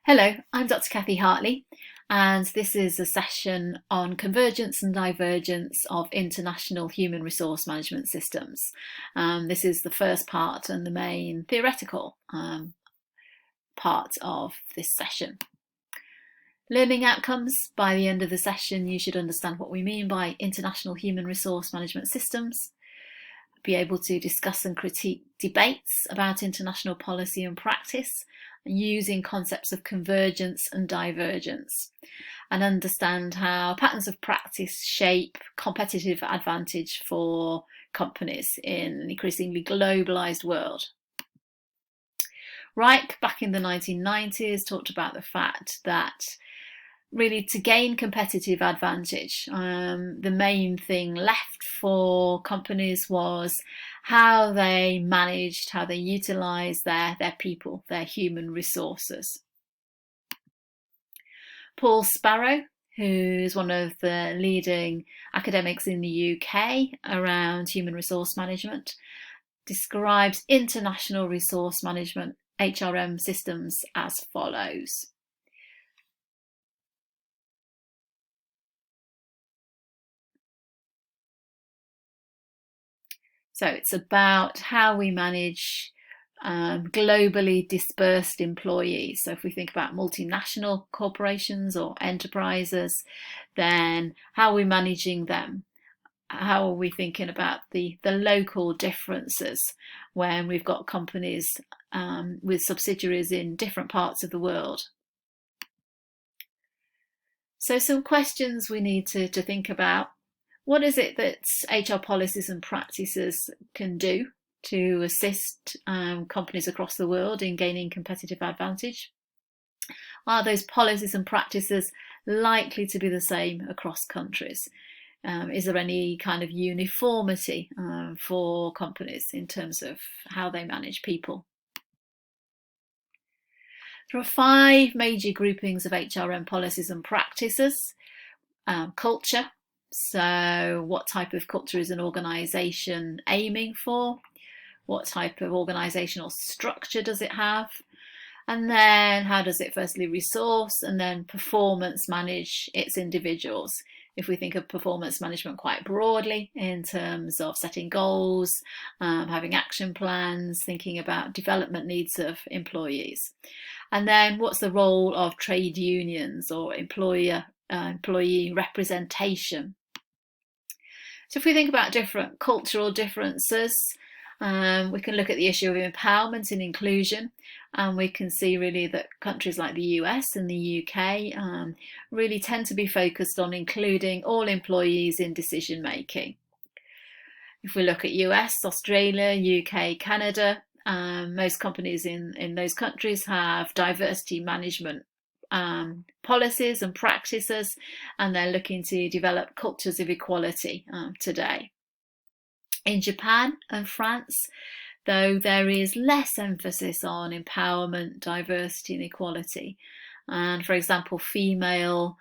Hello, I'm Dr. Kathy Hartley, and this is a session on convergence and divergence of international human resource management systems. This is the first part and the main theoretical part of this session. Learning outcomes. By the end of the session, you should understand what we mean by international human resource management systems, be able to discuss and critique debates about international policy and practice using concepts of convergence and divergence, and understand how patterns of practice shape competitive advantage for companies in an increasingly globalized world. Reich, back in the 1990s, talked about the fact that really to gain competitive advantage, the main thing left for companies was how they managed, how they utilised their people, their human resources. Paul Sparrow, who's one of the leading academics in the UK around human resource management, describes international resource management, HRM systems, as follows. So it's about how we manage globally dispersed employees. So if we think about multinational corporations or enterprises, then how are we managing them? How are we thinking about the local differences when we've got companies with subsidiaries in different parts of the world? So some questions we need to think about. What is it that HR policies and practices can do to assist companies across the world in gaining competitive advantage? Are those policies and practices likely to be the same across countries? Is there any kind of uniformity for companies in terms of how they manage people? There are 5 major groupings of HRM policies and practices. Culture. So what type of culture is an organisation aiming for? What type of organisational structure does it have? And then how does it firstly resource and then performance manage its individuals? If we think of performance management quite broadly in terms of setting goals, having action plans, thinking about development needs of employees. And then what's the role of trade unions or employee representation? So if we think about different cultural differences, we can look at the issue of empowerment and inclusion, and we can see really that countries like the US and the UK really tend to be focused on including all employees in decision making. If we look at US, Australia, UK, Canada, most companies in those countries have diversity management policies and practices, and they're looking to develop cultures of equality today. In Japan and France, though, there is less emphasis on empowerment, diversity and equality. And for example, female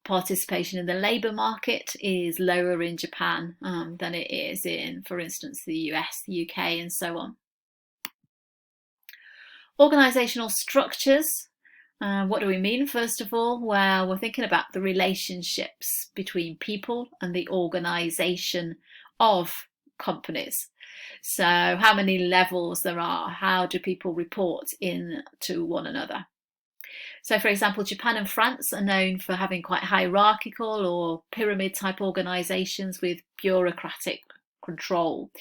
participation in the labour market is lower in Japan than it is in, for instance, the US, the UK and so on. Organisational structures. What do we mean, first of all? Well, we're thinking about the relationships between people and the organisation of companies. So how many levels there are, how do people report in to one another? So for example, Japan and France are known for having quite hierarchical or pyramid type organisations with bureaucratic control.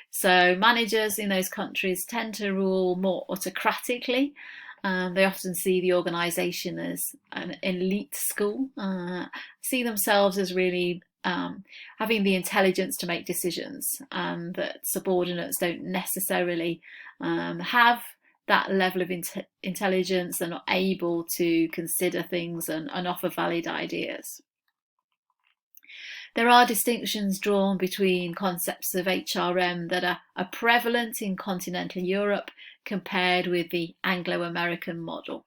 So managers in those countries tend to rule more autocratically. They often see the organisation as an elite school, see themselves as really having the intelligence to make decisions, and that subordinates don't necessarily have that level of intelligence. They're not able to consider things and offer valid ideas. There are distinctions drawn between concepts of HRM that are prevalent in continental Europe compared with the Anglo-American model.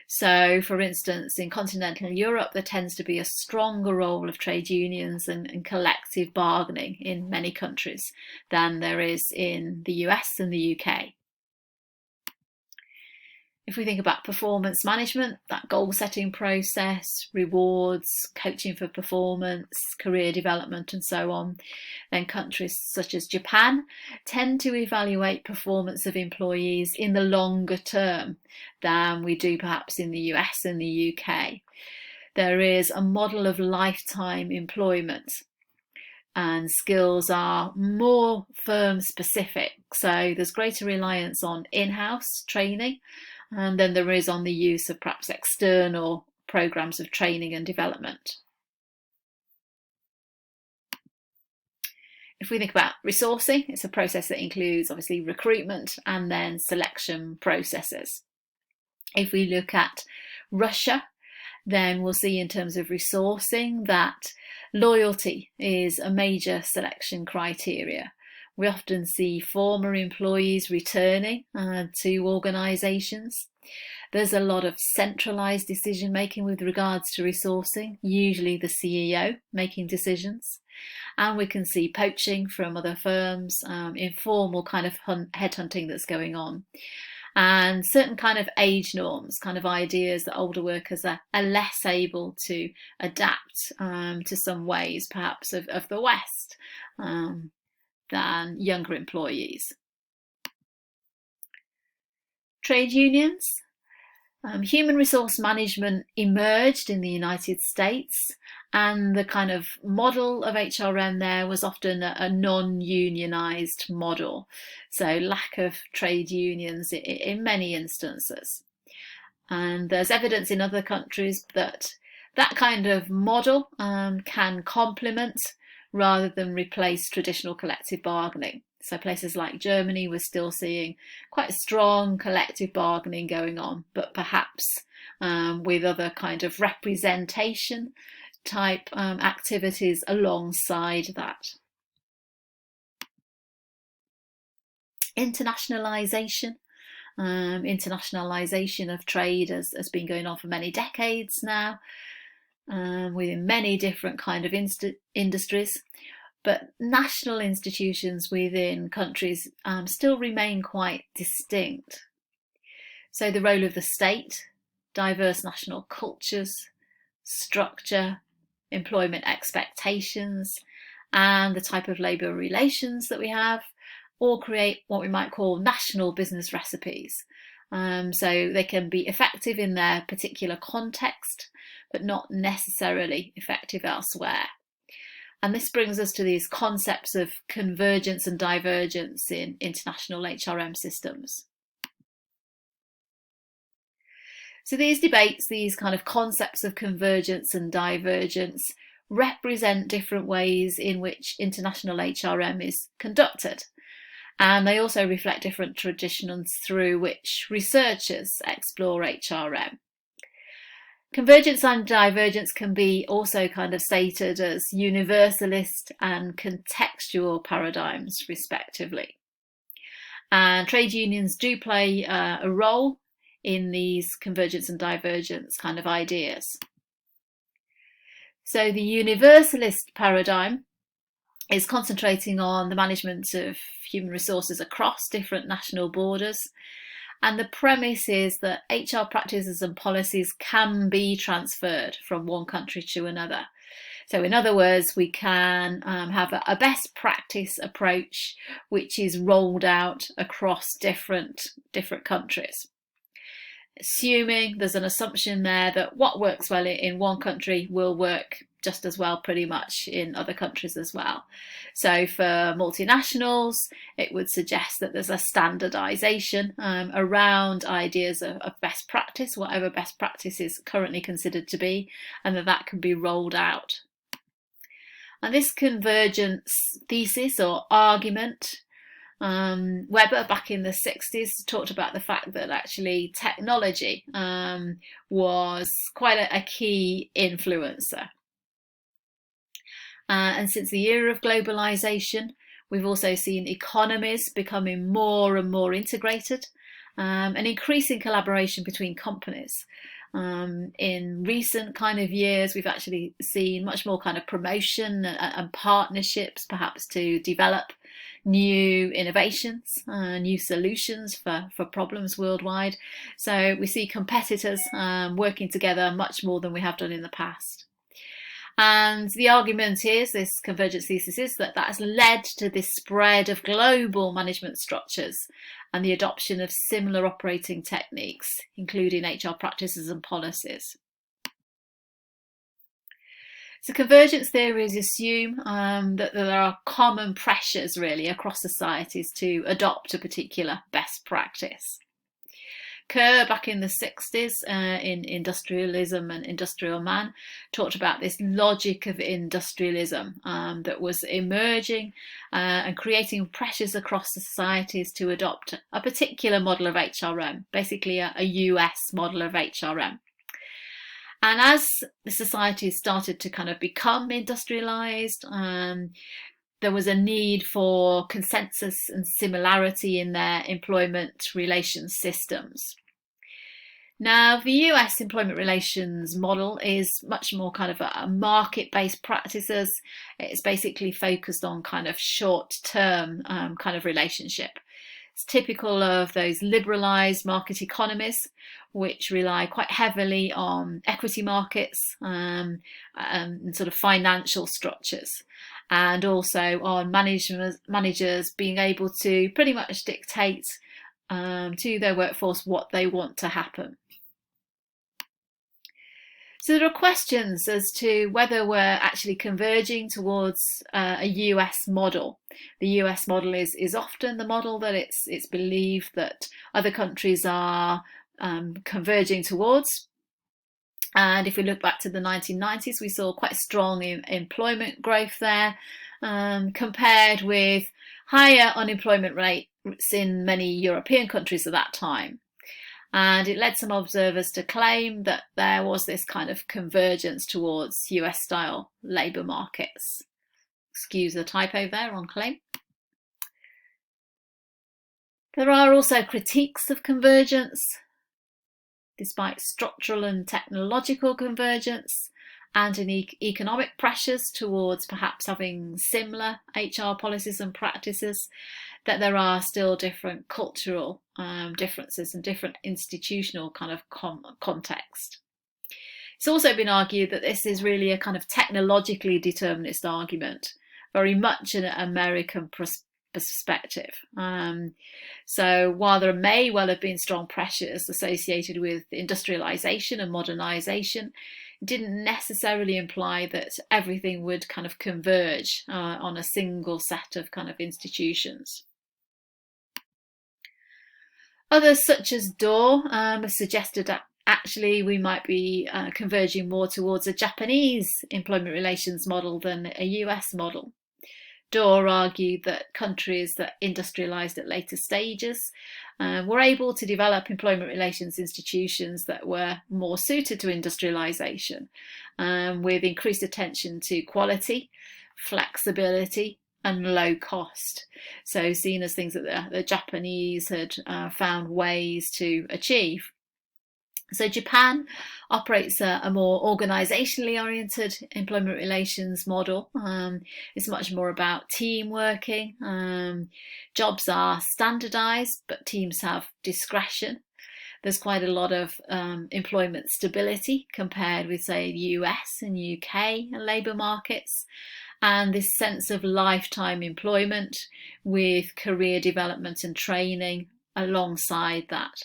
So, for instance, in continental Europe, there tends to be a stronger role of trade unions and collective bargaining in many countries than there is in the US and the UK. If we think about performance management, that goal setting process, rewards, coaching for performance, career development and so on, then countries such as Japan tend to evaluate performance of employees in the longer term than we do perhaps in the US and the UK. There is a model of lifetime employment, and skills are more firm specific. So there's greater reliance on in-house training, and then there is on the use of perhaps external programs of training and development. If we think about resourcing, it's a process that includes obviously recruitment and then selection processes. If we look at Russia, then we'll see in terms of resourcing that loyalty is a major selection criteria. We often see former employees returning to organisations. There's a lot of centralised decision making with regards to resourcing, usually the CEO making decisions. And we can see poaching from other firms, informal kind of headhunting that's going on. And certain kind of age norms, kind of ideas that older workers are less able to adapt to some ways perhaps of the West than younger employees. Trade unions. Human resource management emerged in the United States, and the kind of model of HRM there was often a non-unionised model, so lack of trade unions in many instances. And there's evidence in other countries that that kind of model can complement rather than replace traditional collective bargaining. So places like Germany were still seeing quite strong collective bargaining going on, but perhaps with other kind of representation type activities alongside that. Internationalisation. Internationalisation of trade has been going on for many decades now, within many different kind of industries. But national institutions within countries still remain quite distinct. So the role of the state, diverse national cultures, structure, employment expectations, and the type of labour relations that we have all create what we might call national business recipes. So they can be effective in their particular context, but not necessarily effective elsewhere. And this brings us to these concepts of convergence and divergence in international HRM systems. So these debates, these kind of concepts of convergence and divergence, represent different ways in which international HRM is conducted. And they also reflect different traditions through which researchers explore HRM. Convergence and divergence can be also kind of stated as universalist and contextual paradigms, respectively. And trade unions do play a role in these convergence and divergence kind of ideas. So the universalist paradigm is concentrating on the management of human resources across different national borders. And the premise is that HR practices and policies can be transferred from one country to another. So in other words, we can have a best practice approach which is rolled out across different countries. Assuming there's an assumption there that what works well in one country will work just as well pretty much in other countries as well. So for multinationals, it would suggest that there's a standardization around ideas of best practice, whatever best practice is currently considered to be, and that can be rolled out. And this convergence thesis or argument, Weber back in the 60s talked about the fact that actually technology was quite a key influencer. And since the era of globalization, we've also seen economies becoming more and more integrated and increasing collaboration between companies. In recent kind of years, we've actually seen much more kind of promotion and partnerships, perhaps to develop new innovations, new solutions for problems worldwide. So we see competitors working together much more than we have done in the past. And the argument is, this convergence thesis is that has led to this spread of global management structures and the adoption of similar operating techniques, including HR practices and policies. So convergence theories assume that there are common pressures really across societies to adopt a particular best practice. Kerr, back in the 60s, in Industrialism and Industrial Man, talked about this logic of industrialism that was emerging and creating pressures across societies to adopt a particular model of HRM, basically a US model of HRM. And as the societies started to kind of become industrialized, there was a need for consensus and similarity in their employment relations systems. Now, the US employment relations model is much more kind of a market-based practices. It's basically focused on kind of short-term kind of relationship. It's typical of those liberalized market economies, which rely quite heavily on equity markets and sort of financial structures, and also on managers being able to pretty much dictate to their workforce what they want to happen. So there are questions as to whether we're actually converging towards a US model. The US model is often the model that it's believed that other countries are converging towards. And if we look back to the 1990s, we saw quite strong employment growth there, compared with higher unemployment rates in many European countries at that time. And it led some observers to claim that there was this kind of convergence towards US-style labour markets. Excuse the typo there on claim. There are also critiques of convergence, despite structural and technological convergence and economic pressures towards perhaps having similar HR policies and practices, that there are still different cultural differences and different institutional kind of context. It's also been argued that this is really a kind of technologically determinist argument, very much an American perspective. So while there may well have been strong pressures associated with industrialization and modernization, it didn't necessarily imply that everything would kind of converge on a single set of kind of institutions. Others, such as Dorr, have suggested that actually we might be converging more towards a Japanese employment relations model than a US model. Dorr argued that countries that industrialized at later stages were able to develop employment relations institutions that were more suited to industrialization, with increased attention to quality, flexibility, and low cost. So seen as things that the Japanese had found ways to achieve. So Japan operates a more organisationally oriented employment relations model. It's much more about team working. Jobs are standardised, but teams have discretion. There's quite a lot of employment stability compared with, say, the US and UK labour markets, and this sense of lifetime employment with career development and training alongside that.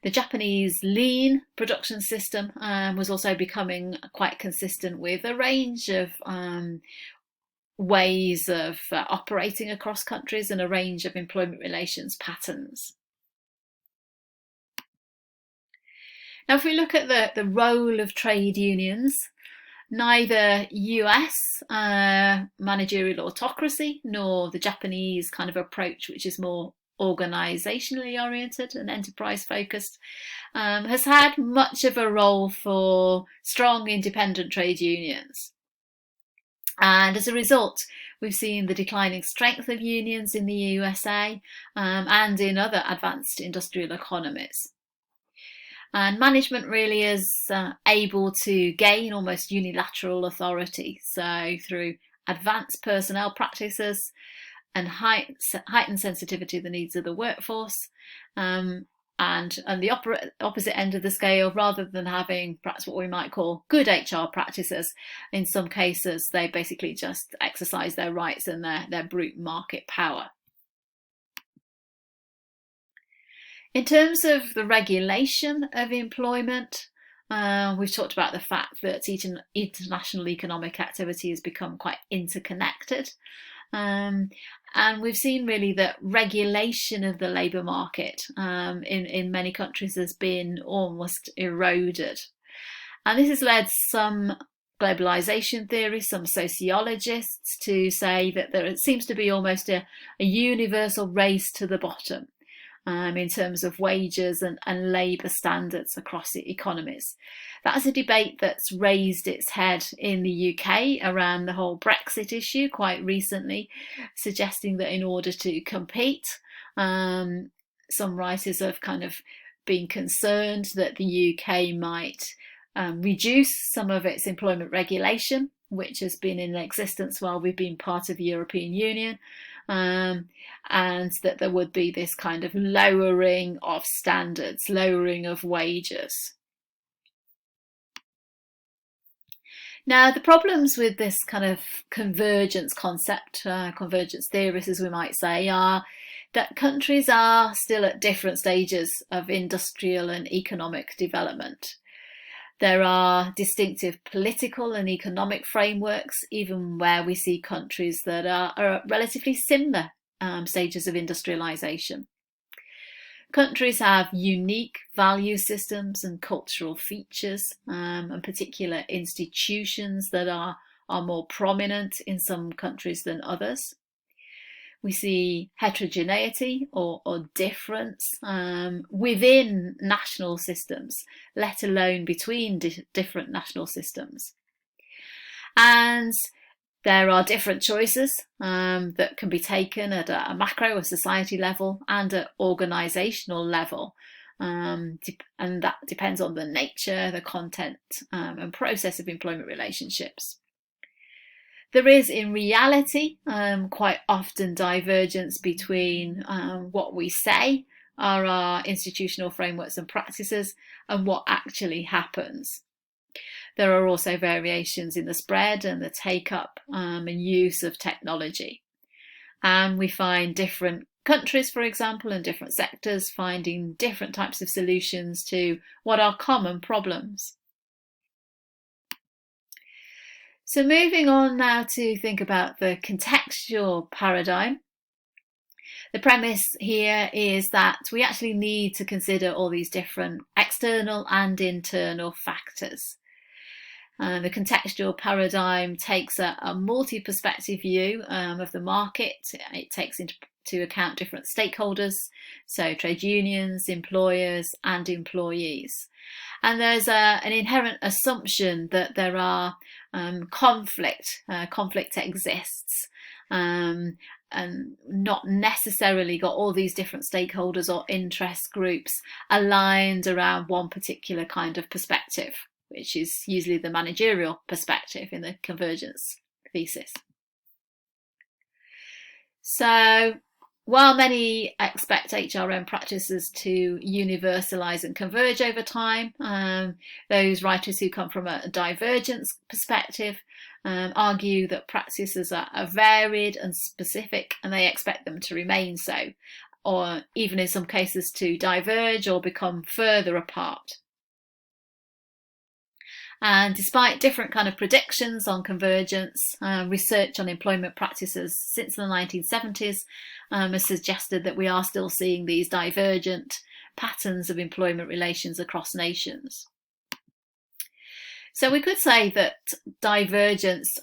The Japanese lean production system was also becoming quite consistent with a range of ways of operating across countries and a range of employment relations patterns. Now, if we look at the role of trade unions, neither US managerial autocracy nor the Japanese kind of approach, which is more organisationally oriented and enterprise focused, has had much of a role for strong independent trade unions. And as a result, we've seen the declining strength of unions in the USA and in other advanced industrial economies. And management really is able to gain almost unilateral authority. So through advanced personnel practices and heightened sensitivity to the needs of the workforce, and the opposite end of the scale, rather than having perhaps what we might call good HR practices, in some cases they basically just exercise their rights and their brute market power. In terms of the regulation of employment, we've talked about the fact that international economic activity has become quite interconnected. And we've seen really that regulation of the labour market in many countries has been almost eroded. And this has led some globalization theorists, some sociologists, to say that there seems to be almost a universal race to the bottom in terms of wages and labour standards across economies. That's a debate that's raised its head in the UK around the whole Brexit issue quite recently, suggesting that in order to compete, some writers have kind of been concerned that the UK might reduce some of its employment regulation, which has been in existence while we've been part of the European Union, and that there would be this kind of lowering of standards, lowering of wages. Now, the problems with this kind of convergence concept, convergence theorists, as we might say, are that countries are still at different stages of industrial and economic development. There are distinctive political and economic frameworks, even where we see countries that are at relatively similar stages of industrialisation. Countries have unique value systems and cultural features, and particular institutions that are more prominent in some countries than others. We see heterogeneity or difference within national systems, let alone between different national systems. And there are different choices that can be taken at a macro or society level and at organisational level. And that depends on the nature, the content and process of employment relationships. There is, in reality, quite often divergence between what we say are our institutional frameworks and practices and what actually happens. There are also variations in the spread and the take-up and use of technology. And we find different countries, for example, and different sectors finding different types of solutions to what are common problems. So moving on now to think about the contextual paradigm. The premise here is that we actually need to consider all these different external and internal factors. The contextual paradigm takes a multi-perspective view of the market. It takes into account different stakeholders, so trade unions, employers and employees. And there's an inherent assumption that there are conflict exists, and not necessarily got all these different stakeholders or interest groups aligned around one particular kind of perspective, which is usually the managerial perspective in the convergence thesis. So while many expect HRM practices to universalise and converge over time, those writers who come from a divergence perspective argue that practices are varied and specific, and they expect them to remain so, or even in some cases to diverge or become further apart. And despite different kind of predictions on convergence, research on employment practices since the 1970s has suggested that we are still seeing these divergent patterns of employment relations across nations. So we could say that divergence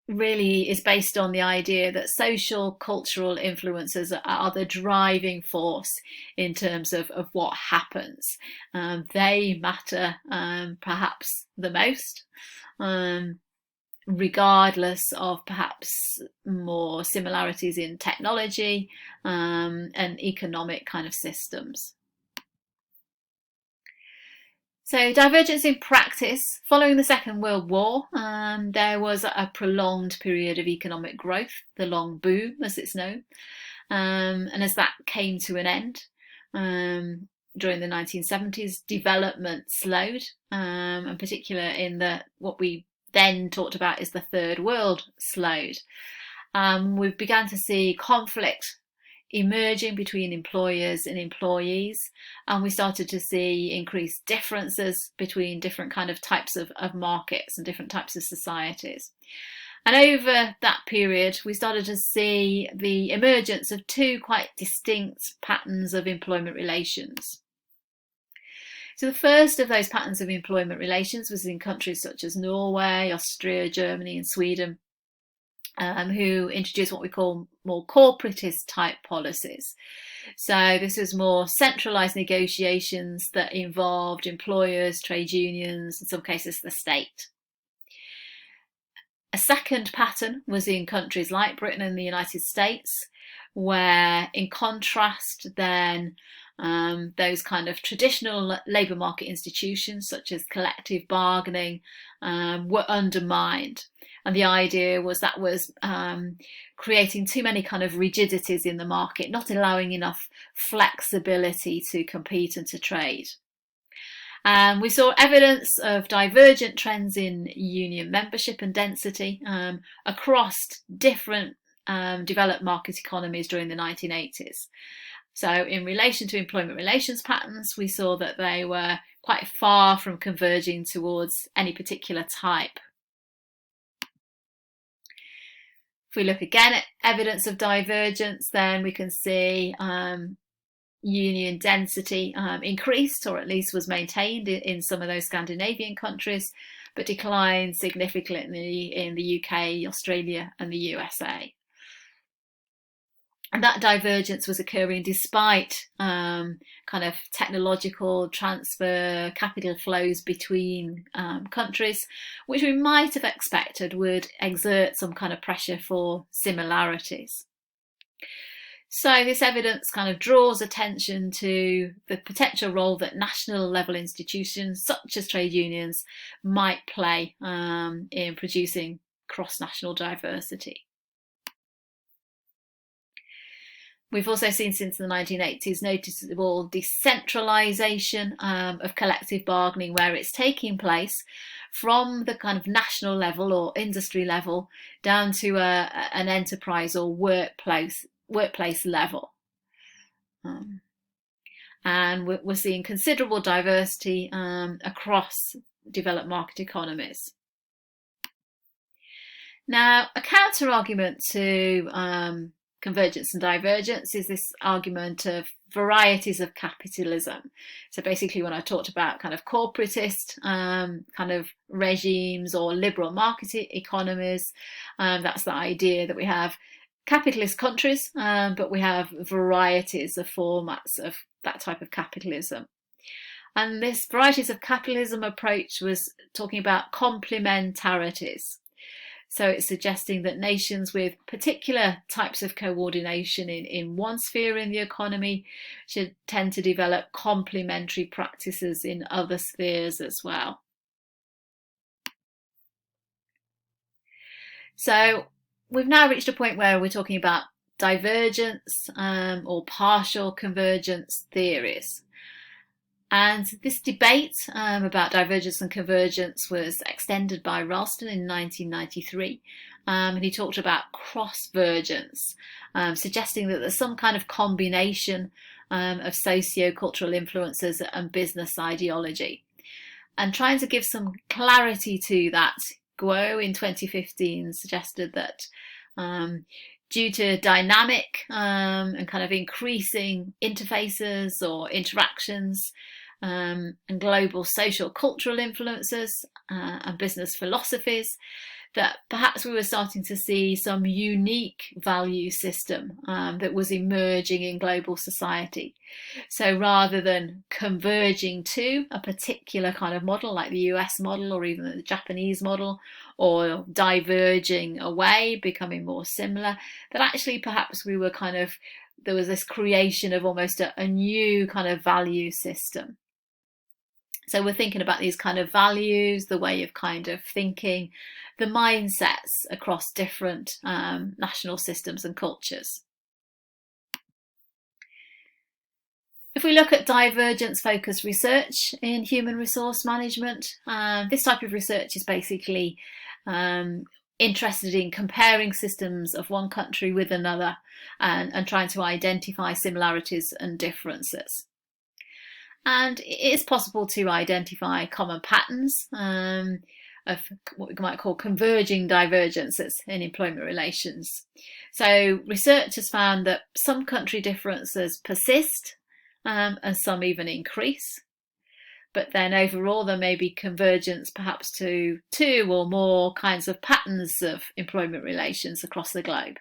really is based on the idea that social cultural influences are the driving force in terms of what happens. They matter perhaps the most, regardless of perhaps more similarities in technology and economic kind of systems. So divergence in practice, following the Second World War, there was a prolonged period of economic growth, the long boom as it's known, and as that came to an end during the 1970s, development slowed, and particular in what we then talked about is the Third World slowed. We began to see conflict emerging between employers and employees, and we started to see increased differences between different kind of types of markets and different types of societies. And over that period, we started to see the emergence of two quite distinct patterns of employment relations. So the first of those patterns of employment relations was in countries such as Norway, Austria, Germany, and Sweden, who introduced what we call more corporatist type policies. So this was more centralised negotiations that involved employers, trade unions, in some cases the state. A second pattern was in countries like Britain and the United States, where in contrast then those kind of traditional labour market institutions such as collective bargaining were undermined. And the idea was that was creating too many kind of rigidities in the market, not allowing enough flexibility to compete and to trade. We saw evidence of divergent trends in union membership and density across different developed market economies during the 1980s. So in relation to employment relations patterns, we saw that they were quite far from converging towards any particular type. If we look again at evidence of divergence, then we can see union density increased, or at least was maintained in some of those Scandinavian countries, but declined significantly in the UK, Australia, and the USA. And that divergence was occurring despite kind of technological transfer, capital flows between countries, which we might have expected would exert some kind of pressure for similarities. So this evidence kind of draws attention to the potential role that national level institutions such as trade unions might play in producing cross-national diversity. We've also seen since the 1980s noticeable decentralisation of collective bargaining, where it's taking place from the kind of national level or industry level down to an enterprise or workplace level. And we're seeing considerable diversity across developed market economies. Now, a counter argument to convergence and divergence is this argument of varieties of capitalism. So basically when I talked about kind of corporatist kind of regimes or liberal market economies, that's the idea that we have capitalist countries, but we have varieties of formats of that type of capitalism. And this varieties of capitalism approach was talking about complementarities. So it's suggesting that nations with particular types of coordination in one sphere in the economy should tend to develop complementary practices in other spheres as well. So we've now reached a point where we're talking about divergence or partial convergence theories. And this debate about divergence and convergence was extended by Ralston in 1993, and he talked about cross-vergence, suggesting that there's some kind of combination of socio-cultural influences and business ideology. And trying to give some clarity to that, Guo in 2015 suggested that due to dynamic and kind of increasing interfaces or interactions and global social cultural influences and business philosophies, that perhaps we were starting to see some unique value system that was emerging in global society. So rather than converging to a particular kind of model like the US model or even the Japanese model, or diverging away, becoming more similar, that actually perhaps we were kind of, there was this creation of almost a new kind of value system. So we're thinking about these kind of values, the way of kind of thinking, the mindsets across different national systems and cultures. If we look at divergence-focused research in human resource management, this type of research is basically interested in comparing systems of one country with another and trying to identify similarities and differences. And it is possible to identify common patterns of what we might call converging divergences in employment relations. So research has found that some country differences persist and some even increase. But then overall there may be convergence perhaps to 2 or more kinds of patterns of employment relations across the globe.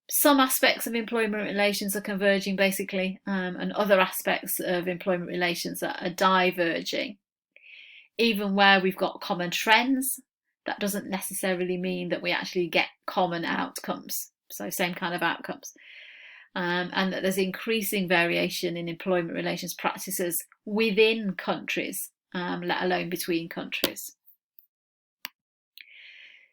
Some aspects of employment relations are converging basically, and other aspects of employment relations are diverging. Even where we've got common trends, that doesn't necessarily mean that we actually get common outcomes, so same kind of outcomes. And that there's increasing variation in employment relations practices within countries, let alone between countries.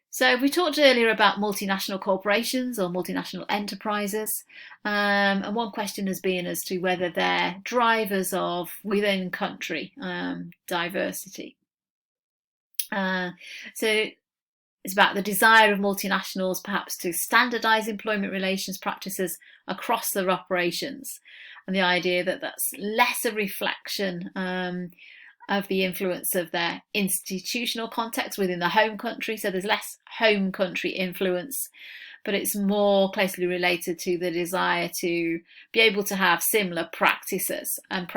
So we talked earlier about multinational corporations or multinational enterprises, and one question has been as to whether they're drivers of within country diversity. So it's about the desire of multinationals perhaps to standardise employment relations practices across their operations, and the idea that that's less a reflection of the influence of their institutional context within the home country. So there's less home country influence, but it's more closely related to the desire to be able to have similar practices and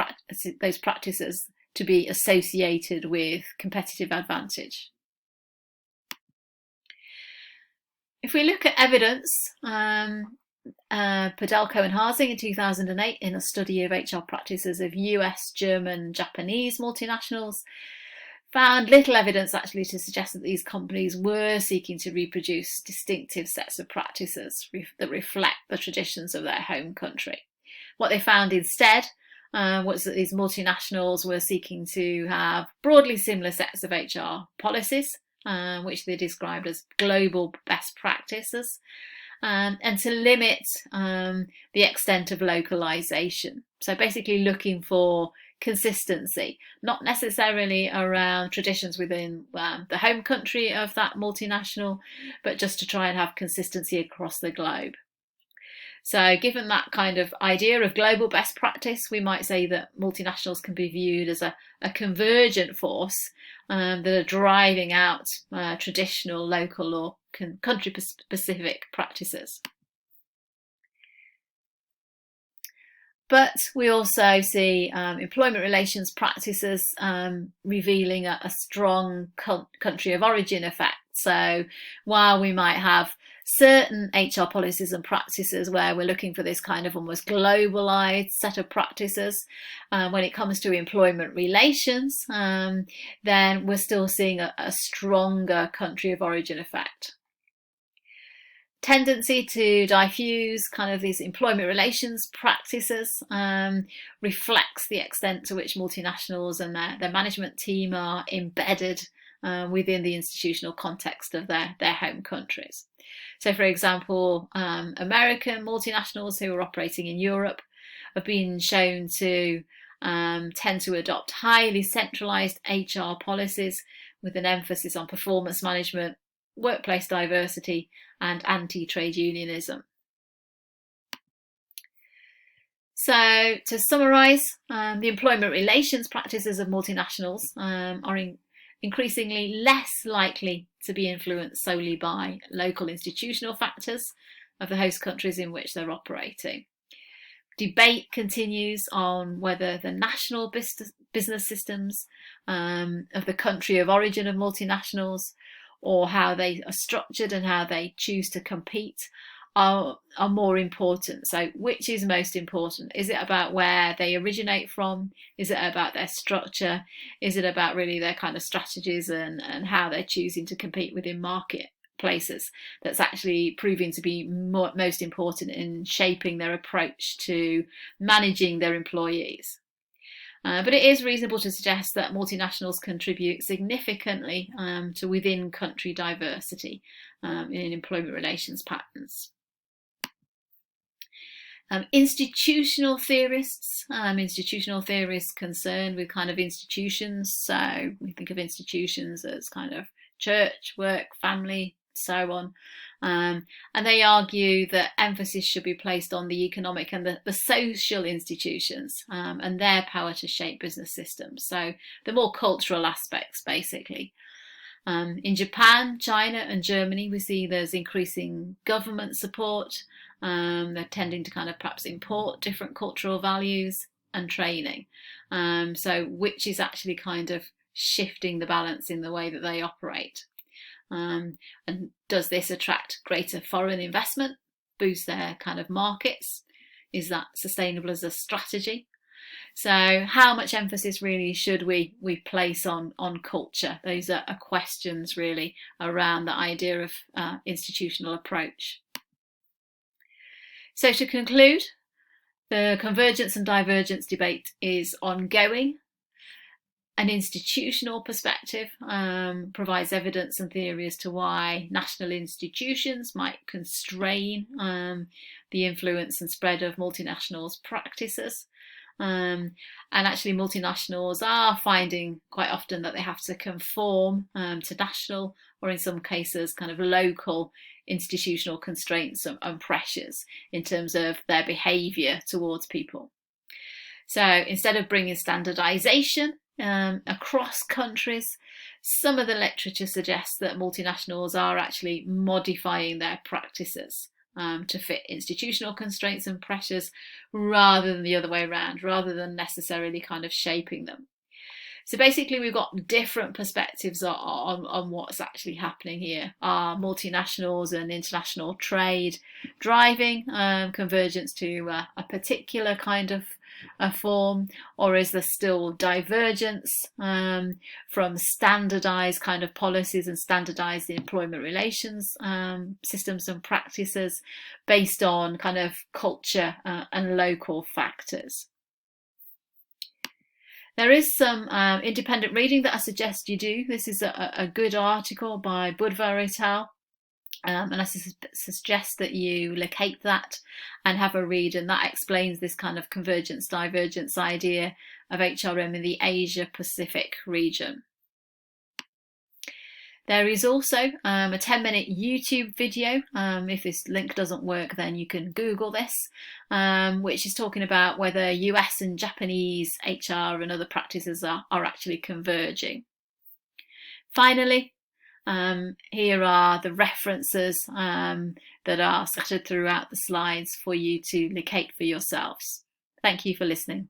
those practices to be associated with competitive advantage. If we look at evidence, Podelko and Harsing in 2008 in a study of HR practices of US, German, Japanese multinationals found little evidence actually to suggest that these companies were seeking to reproduce distinctive sets of practices that reflect the traditions of their home country. What they found instead was that these multinationals were seeking to have broadly similar sets of HR policies, which they described as global best practices, and to limit the extent of localization. So basically looking for consistency, not necessarily around traditions within the home country of that multinational, but just to try and have consistency across the globe. So given that kind of idea of global best practice, we might say that multinationals can be viewed as a convergent force that are driving out traditional, local or country-specific practices. But we also see employment relations practices revealing a strong country of origin effect. So while we might have certain HR policies and practices where we're looking for this kind of almost globalized set of practices, when it comes to employment relations, then we're still seeing a stronger country of origin effect. Tendency to diffuse kind of these employment relations practices reflects the extent to which multinationals and their management team are embedded within the institutional context of their home countries. So, for example, American multinationals who are operating in Europe have been shown to tend to adopt highly centralized HR policies with an emphasis on performance management, workplace diversity, and anti-trade unionism. So, to summarise, the employment relations practices of multinationals are increasingly less likely to be influenced solely by local institutional factors of the host countries in which they're operating. Debate continues on whether the national business systems of the country of origin of multinationals, or how they are structured and how they choose to compete, are more important. So which is most important? Is it about where they originate from? Is it about their structure? Is it about really their kind of strategies and how they're choosing to compete within marketplaces? That's actually proving to be most important in shaping their approach to managing their employees. But it is reasonable to suggest that multinationals contribute significantly to within-country diversity in employment relations patterns. Institutional theorists concerned with kind of institutions. So we think of institutions as kind of church, work, family, so on. And they argue that emphasis should be placed on the economic and the social institutions and their power to shape business systems. So the more cultural aspects, basically. In Japan, China and Germany, we see there's increasing government support. They're tending to kind of perhaps import different cultural values and training. So which is actually kind of shifting the balance in the way that they operate. And does this attract greater foreign investment, boost their kind of markets? Is that sustainable as a strategy? So how much emphasis really should we place on culture? Those are questions really around the idea of institutional approach. So to conclude, the convergence and divergence debate is ongoing. An institutional perspective provides evidence and theory as to why national institutions might constrain the influence and spread of multinationals' practices. And actually multinationals are finding quite often that they have to conform to national, or in some cases kind of local, institutional constraints and pressures in terms of their behaviour towards people. So instead of bringing standardisation across countries, some of the literature suggests that multinationals are actually modifying their practices to fit institutional constraints and pressures rather than the other way around, rather than necessarily kind of shaping them. So basically we've got different perspectives on what's actually happening here. Are multinationals and international trade driving convergence to a particular kind of a form, or is there still divergence from standardized kind of policies and standardized employment relations systems and practices based on kind of culture and local factors? There is some independent reading that I suggest you do. This is a good article by Budvar et al. And I suggest that you locate that and have a read, and that explains this kind of convergence divergence idea of HRM in the Asia Pacific region. There is also a 10-minute YouTube video. If this link doesn't work, then you can Google this, which is talking about whether US and Japanese HR and other practices are actually converging. Finally, here are the references that are scattered throughout the slides for you to locate for yourselves. Thank you for listening.